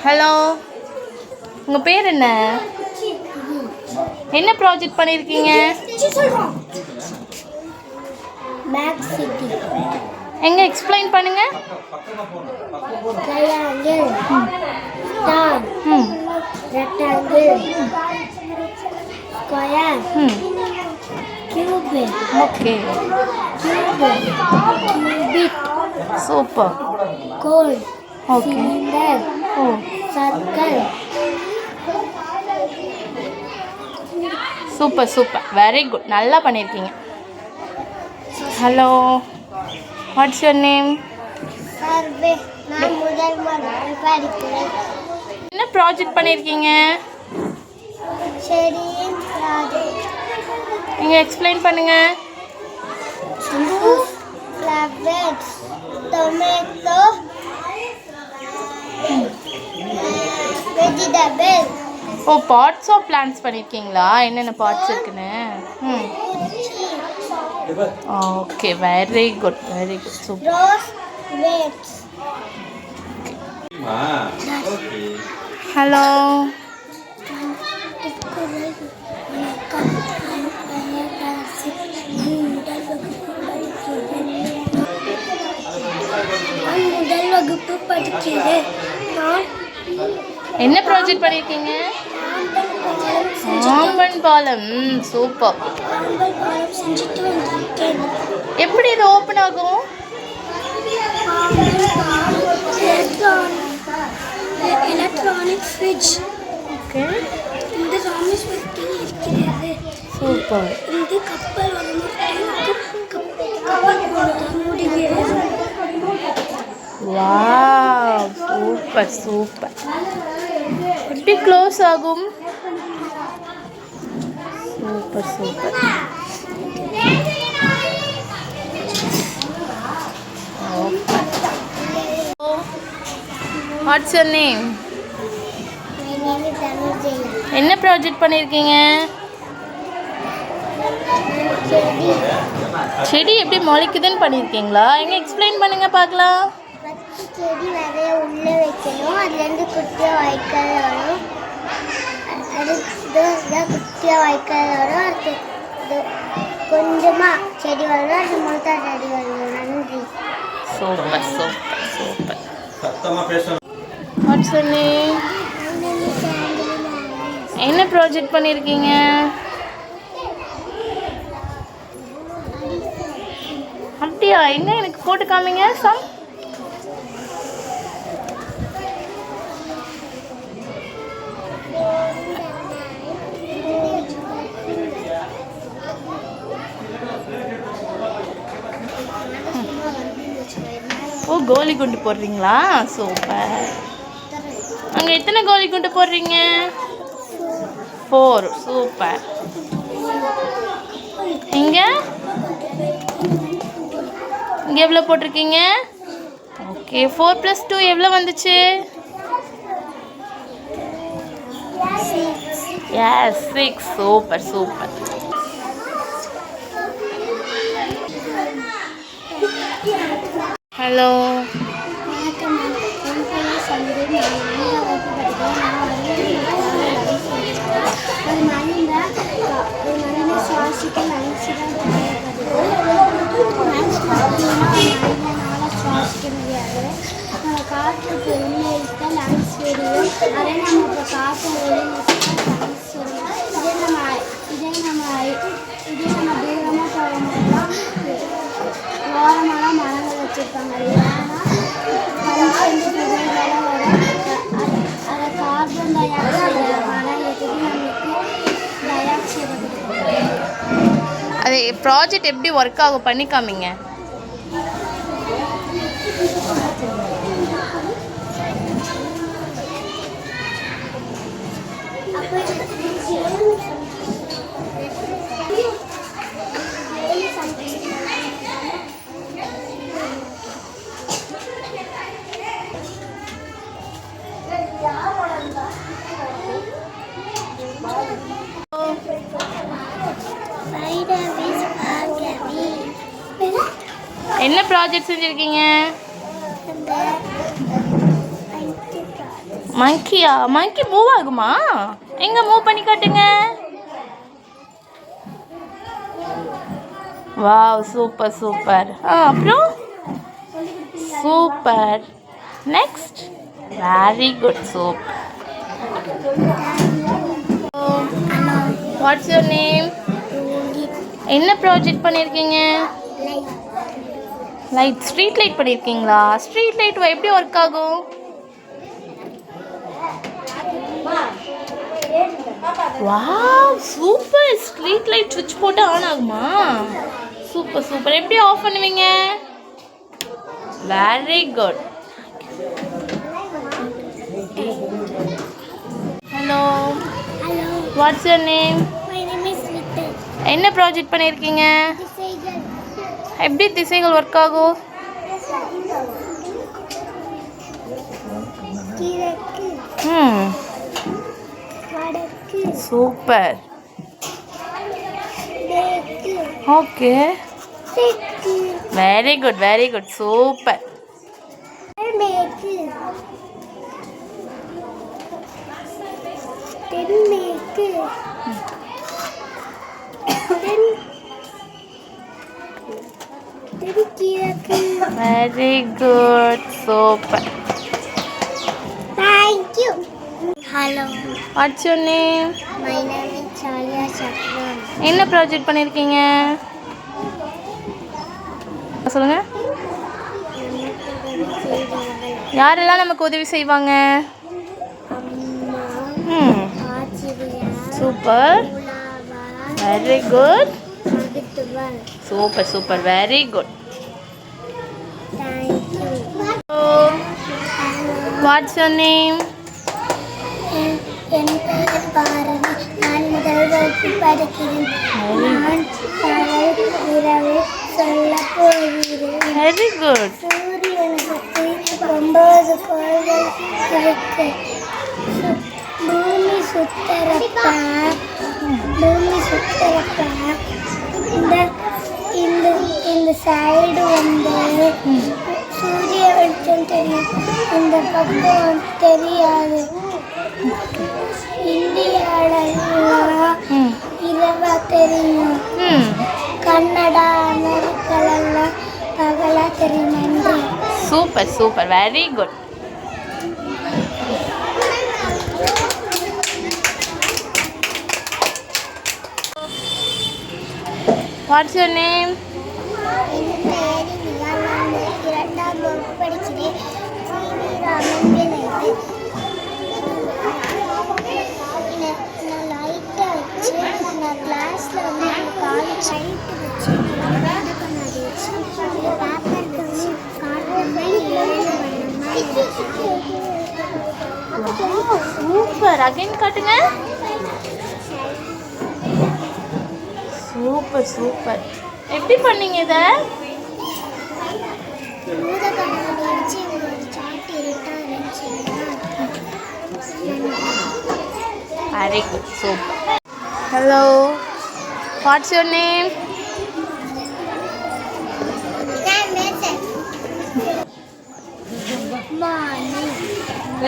Hello, உங்கள் பேர் என்ன? என்ன ப்ராஜெக்ட் பண்ணியிருக்கீங்க? எங்கே எக்ஸ்பிளைன் பண்ணுங்க. Okay, super. கோல், okay, cylinder, circle. Super super, very good, நல்லா பண்ணியிருக்கீங்க. Hello, what's your name? நான் முதல் முறை படிக்கிறேன். என்ன ப்ராஜெக்ட் பண்ணியிருக்கீங்க? செடியின் ப்ராஜெக்ட். நீங்கள் எக்ஸ்பிளைன் பண்ணுங்கள். Flowers, tomato, vegetable. Oh, parts of plants பண்ணியிருக்கீங்களா? என்னென்ன பார்ட்ஸ் இருக்குன்னு? Okay, very good, very good, super. Rose weeds. Hello, முதல் வகுப்பு படிக்கிறேன். என்ன ப்ராஜெக்ட் பண்ணியிருக்கீங்க? ஆம்பன் பாலம். சூப்பர். செஞ்சுட்டு வந்திருக்கேன். எப்படி இது ஓப்பன் ஆகும்? Electronic fridge. ஓகே, இந்த ராமேஸ்வரத்தில் இருக்கிறது. சூப்பர். இது கப்பல் கப்பல் முடிகிறது. Wow, super super. எப்படி க்ளோஸ் ஆகும்? Super super. What's your name? என்ன ப்ராஜெக்ட் பண்ணியிருக்கீங்க? செடி எப்படி முளைக்குதுன்னு பண்ணியிருக்கீங்களா? எங்க எக்ஸ்பிளைன் பண்ணுங்க பார்க்கலாம். செடி நிறைய உள்ளே வைக்கணும். அதுலேருந்து குட்டியாக வாய்க்கால் வரும். குட்டியாக வாய்க்கால் வரும். அது கொஞ்சமாக செடி வரும். அது முழுத்தா செடி வரும். நன்றி. Super super super. What's your name? என்ன ப்ராஜெக்ட் பண்ணியிருக்கீங்க? அப்படியா? எங்க எனக்கு போட்டு காமிங்க. சம் ஓ, கோலி குண்டு போடுறீங்களா? சூப்பர். அங்கே எத்தனை கோலி குண்டு போடுறீங்க? 4. சூப்பர். இங்கே இங்கே எவ்வளோ போட்டிருக்கீங்க? ஓகே, 4 + 2 எவ்வளோ வந்துச்சு? எஸ், 6. Super super. ஹலோ, சுவாசிக்க முடியாது. நம்ம காற்றுக்கு உள்ளே இருக்க லங்ஸ் வெடியும். அதே நம்ம இப்போ காற்று லங்ஸ் வரும். இதே நம்ம தூரமாக போகும்போதுலாம் ஓரமெல்லாம் மரங்கள் வச்சுருப்பாங்க. ஏன்னா மனுஷன் புகைகளை வரும். அதை கார்பன் டை ஆக்சைடு மரம் எடுத்து நம்மளுக்கு டை ஆக்சைடை கொடுக்கும். அது ப்ராஜெக்ட் எப்படி ஒர்க் ஆகும் பண்ணி காமிங்க. என்ன ப்ராஜெக்ட் செஞ்சுருக்கீங்க? மங்கியா? மங்கி மூவ் ஆகுமா? எங்க மூவ் பண்ணி காட்டுங்க. Wow, super super. அப்புறம் super. Next. Very good. Super. What's your name? என்ன ப்ராஜெக்ட் பண்ணியிருக்கீங்க? லைட். ஸ்ட்ரீட் லைட் பண்ணியிருக்கீங்களா? ஸ்ட்ரீட் லைட் எப்படி ஒர்க் ஆகும்? Wow, super. ஸ்ட்ரீட் லைட் சுவிட்ச் போட்டு ஆன் ஆகுமா? Super super. எப்படி ஆஃப் பண்ணுவீங்க? Very good. Hello. What's your name? என்ன ப்ராஜெக்ட் பண்ணியிருக்கீங்க? எப்படி திசைகள் ஒர்க் ஆகும்? Super. Okay. Very good very good. Super. Very good. Super. Thank you. Hello. What's your name? My name is Chalia Chakran. என்ன project பண்ணியிருக்கீங்க? சொல்லுங்க. யாரெல்லாம் நமக்கு உதவி செய்வாங்க? Super. Very good. Super super. Very good. What's your name? என் பெயர் பாரதி. நான் முதல் வகுப்பு படிக்கிறேன். நான் பகல் இரவு சொல்ல போகிறேன். Very good. சூரியனுக்கு 9 கோள்கள் இருக்கு. பூமி சுத்தரப்ப இந்த சைடு வந்து சூரிய வெளிச்சம் தெரியும். இந்த பக்கம் தெரியாது. இந்தியாவில் இரவா தெரியும். கன்னடா அமெரிக்காலெல்லாம் பகலா தெரியும். நன்றி. Super super. Very good. What's your name? என் பெயர் ரியா. நான் 2ஆம் வகுப்பு படிக்கிறேன். ராமன் விளைவு. நான் லைட்டை வச்சு நான் கிளாஸில் வந்து காலேஜ் லைட்டு வச்சு என்ன பண்ணாது வச்சு இந்த பேப்பருக்கு வந்து காட்டுறமே சூப்பர். அகைன் காட்டுங்க. Super super. எப்படி பண்ணீங்க இதை? மூத கண்ணாடி வச்சு ஒரு சாட்டு இருட்டாக இருந்துச்சு. Very good. Super. Hello. What's your name?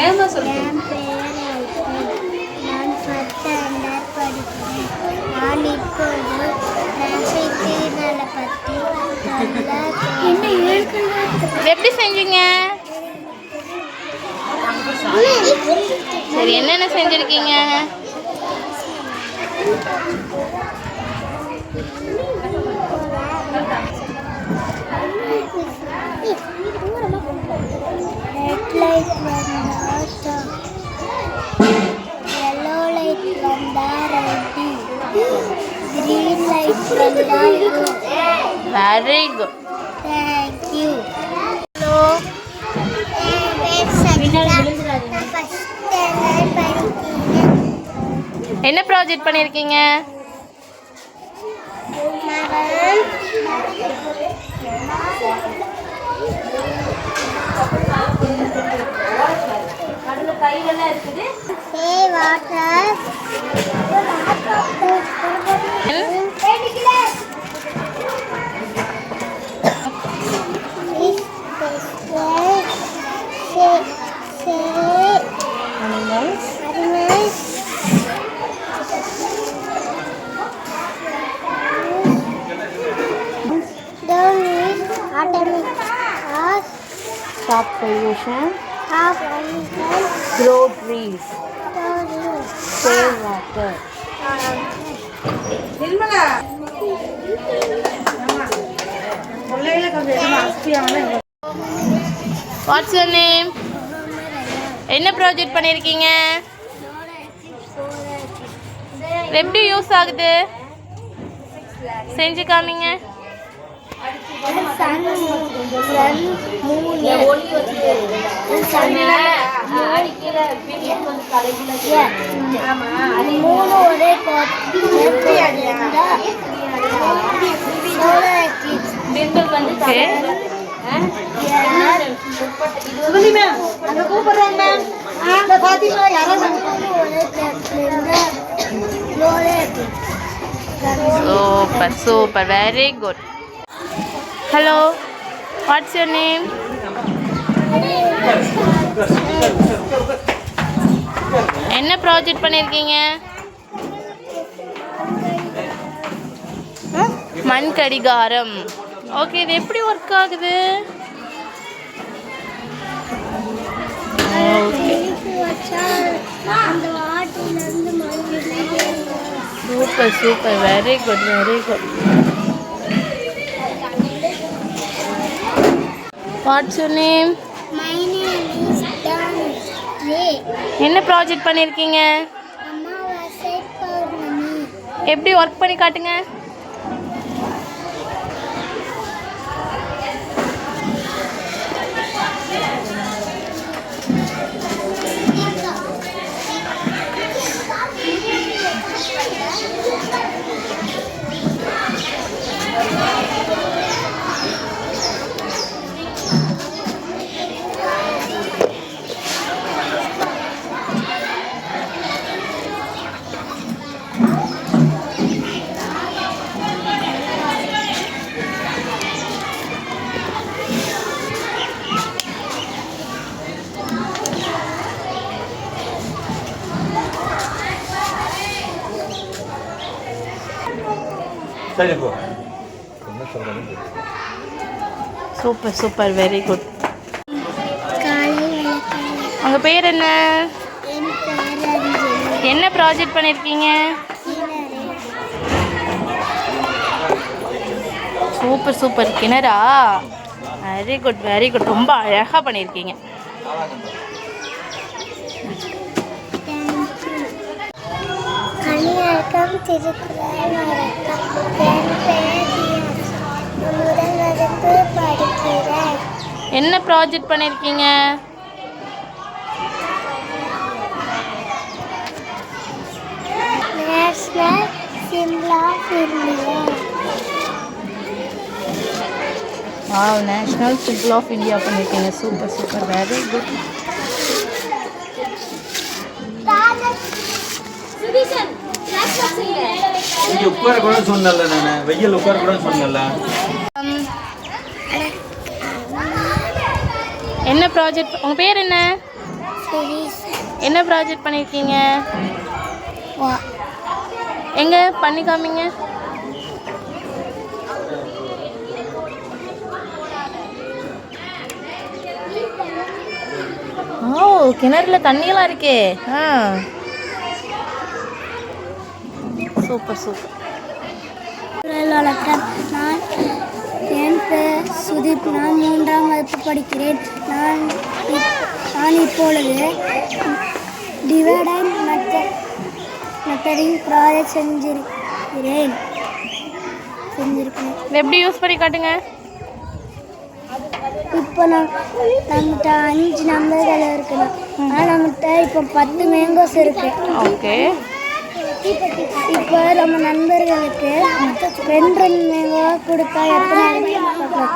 என் பெயர் நான் 1st ஸ்டாண்டர்ட் படிக்கிறேன். நான் இப்போது டிராஃபிக் சிக்னலை பற்றி எப்படி செஞ்சீங்க? சரி, என்னென்ன செஞ்சுருக்கீங்க? ரெட் லைட் வந்தா yellow லைட் வந்தா ரெடி, green லைட் வந்தா very good. Thank you. Hello, என்ன ப்ராஜெக்ட் பண்ணியிருக்கீங்க? Stop pollution. Grow trees. Save water. What's your name? என்ன ப்ராஜெக்ட் பண்ணியிருக்கீங்க? எப்படி யூஸ் ஆகுது? செஞ்சு காமிங்க. Super, super, very good. Hello, what's your name? என்ன ப்ராஜெக்ட் பண்ணியிருக்கீங்க? மண் கடிகாரம். ஓகே, இது எப்படி ஒர்க் ஆகுது? Super super, very good very good. What's your name? My name is Dhanashree. என்ன ப்ராஜெக்ட் பண்ணியிருக்கீங்க? அமாவாசை பௌர்ணமி. எப்படி ஒர்க் பண்ணி காட்டுங்க. Super super, very good. உங்கள் பேர் என்ன? என்ன ப்ராஜெக்ட் பண்ணியிருக்கீங்க? சூப்பர் சூப்பர், கிணறா? வெரி குட் வெரி குட், ரொம்ப அழகாக பண்ணியிருக்கீங்க. கணியக்கம் திருக்குறள் வணக்கம். என் பெயர் முதல் வகுப்பு படிக்கிறேன். என்ன ப்ராஜெக்ட் பண்ணியிருக்கீங்க? National simple of India. வாவ், நேஷனல் சிம்பிள் ஆஃப் இந்தியா பண்ணியிருக்கீங்க. Super super, very good. உட்கார கூட சொன்னல, நான் வெயில் உட்கார கூட சொன்னல. என்ன ப்ராஜெக்ட்? உங்கள் பேர் என்ன? என்ன ப்ராஜெக்ட் பண்ணியிருக்கீங்க? எங்க பண்ணி காமிங்க. ஓ, கிணறுல தண்ணியெல்லாம் இருக்கே. ஆ, சூப்பர் சூப்பர். வணக்கம். என் பெயர் சுதீப். நான் 3ஆம் வகுப்பு படிக்கிறேன். நான் இப்பொழுது டிவைட் அண்ட் மெத்தடிங் ப்ராஜெக்ட் செஞ்சிருக்கிறேன். இதை எப்படி யூஸ் பண்ணி காட்டுங்க. இப்போ நம்மகிட்ட 5 நம்பர்கள் இருக்குண்ணா. ஆனால் நம்மகிட்ட இப்போ 10 மேங்கோஸ் இருக்கு. ஓகே. இப்போ நம்ம நண்பர்களுக்கு 2 மேங்கோவா கொடுத்தா எத்தனை பார்க்கலாம்.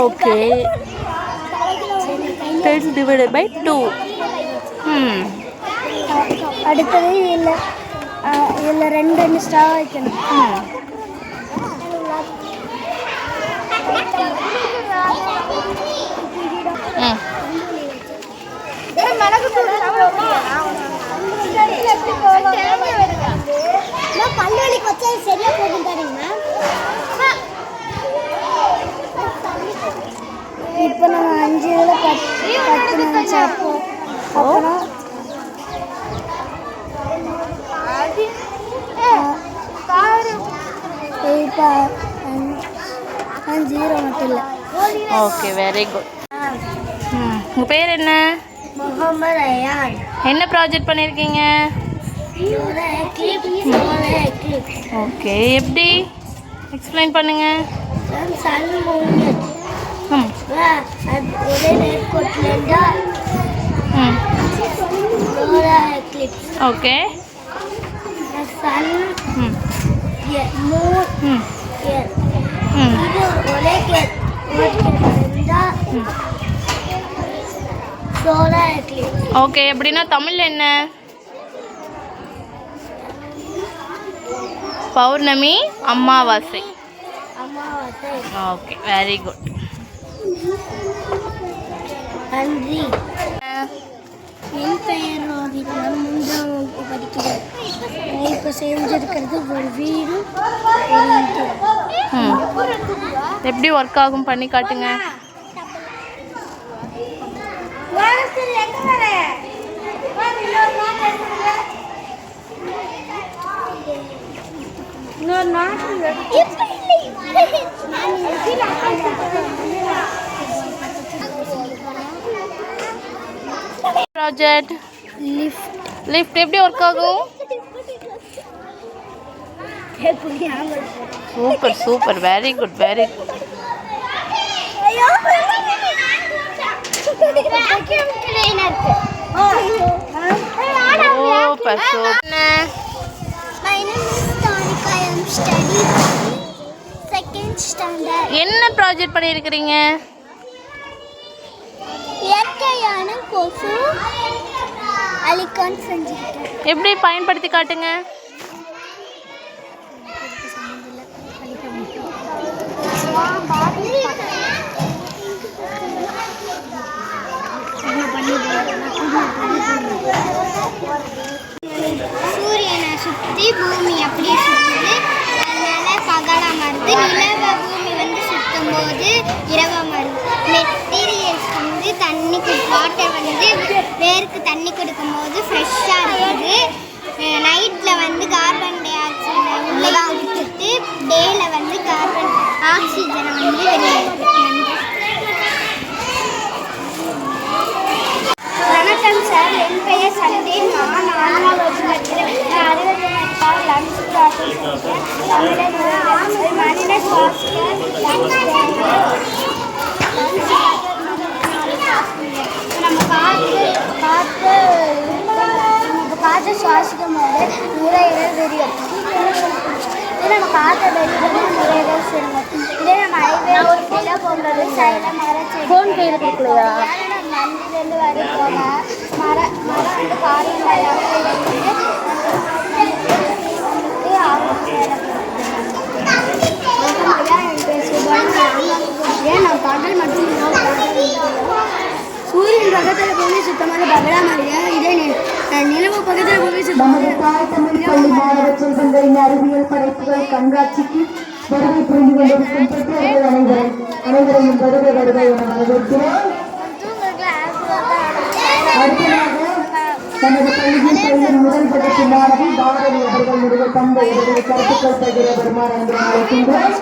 ஓகே. 10 divided by 2. அடுத்தது இதில் 2 ஸ்ட்ரா வைக்கணும். பல்வலி கொச்சா சரியா போகும் பாருங்கண்ணா. இப்போ நம்ம 5 இதில் 10 நினைச்சப்போம். அப்புறம் இப்போ 0 மட்டும் இல்லை. Okay, very good. உங்கள் பேர் என்ன? முகமது அயான். என்ன ப்ராஜெக்ட் பண்ணியிருக்கீங்க? ஓகே, எப்படி எக்ஸ்பிளைன் பண்ணுங்க. ஒரே நேர்கோட்டில் ஓகே. சன் மூன் இது ஒரே சோலார் எக்லிப்ஸ். ஓகே, எப்படின்னா தமிழில் என்ன? பௌர்ணமி, அமாவாசை. Okay, very good. நன்றி. என் பெயர் ரோஹித். நான் 3ஆம் வகுப்பு படிக்கிறேன். இப்போ செஞ்சிருக்கிறது ஒரு வீடு. எப்படி ஒர்க் ஆகும் பண்ணி காட்டுங்க. ப்ராஜெக்ட் லிஃப்ட் எப்படி ஒர்க் ஆகும்? Super super, very good very good. Super super. My name is Tanika. I am studying 2nd standard. என்ன ப்ராஜெக்ட் பண்ணியிருக்கிறீங்க? இயற்கையான கொசு அழிக்கான் செஞ்சுக்கிட்டேன். எப்படி பயன்படுத்தி காட்டுங்க. சூரியனை சுற்றி பூமி அப்படியே சுற்றுது. அதனால பகலாக மாறுது. நிலவை பூமி வந்து சுற்றும் போது இரவாக மாறுது. மெட்டீரியல்ஸ் வந்து வாட்டர் வந்து வேருக்கு தண்ணி கொடுக்கும்போது ஃப்ரெஷ்ஷாக இருக்குது. நைட்டில் வந்து கார்பன் டை ஆக்சைடை உள்ளே விட்டுட்டு டேயில் வந்து கார்பன் ஆக்சிஜனை வந்து வெளியிடுது. வணக்கம் சார், என் பெயர் சந்தேன். நான் 4ஆம் வகுப்பு படிக்கிறேன். 60 நாட்கள் லஞ்ச் ப்ராசஸ் மனித நம்ம காற்று சுவாசிக்கும் போது நுரையீரல் தெரியும். இதே நம்ம காற்றை வெளியிடனா நுரையீரல் சிறுங்கும். இதே நம்ம ஹைவே கீழே போகும்போது சைடில் மரம் நன்றிலேருந்து வர போக மரம் வந்து கார்பன் டை ஆக்சைடு நான் பகல் மட்டும் சூரியன் பக்கத்தில் பூமி சுத்தமான பகலா மாதிரியா, இதே நிலவு பக்கத்தில் பூமி சுத்தமான அறிவியல் படைப்புகள் கண்காட்சிக்கு வருகை புரிந்து கொண்டிருக்கும் பெற்றோர்கள் அனைவரையும் வருகை வருகை என வரவேற்கிறோம். அடுத்ததாக நமது பள்ளியில் பயிலும் முதல் பகுதி மாணவி பாரதி அவர்களுடைய தந்தை அவருடைய கருத்துக்கள் பகிர வருமாறு என்று அழைக்கின்றோம்.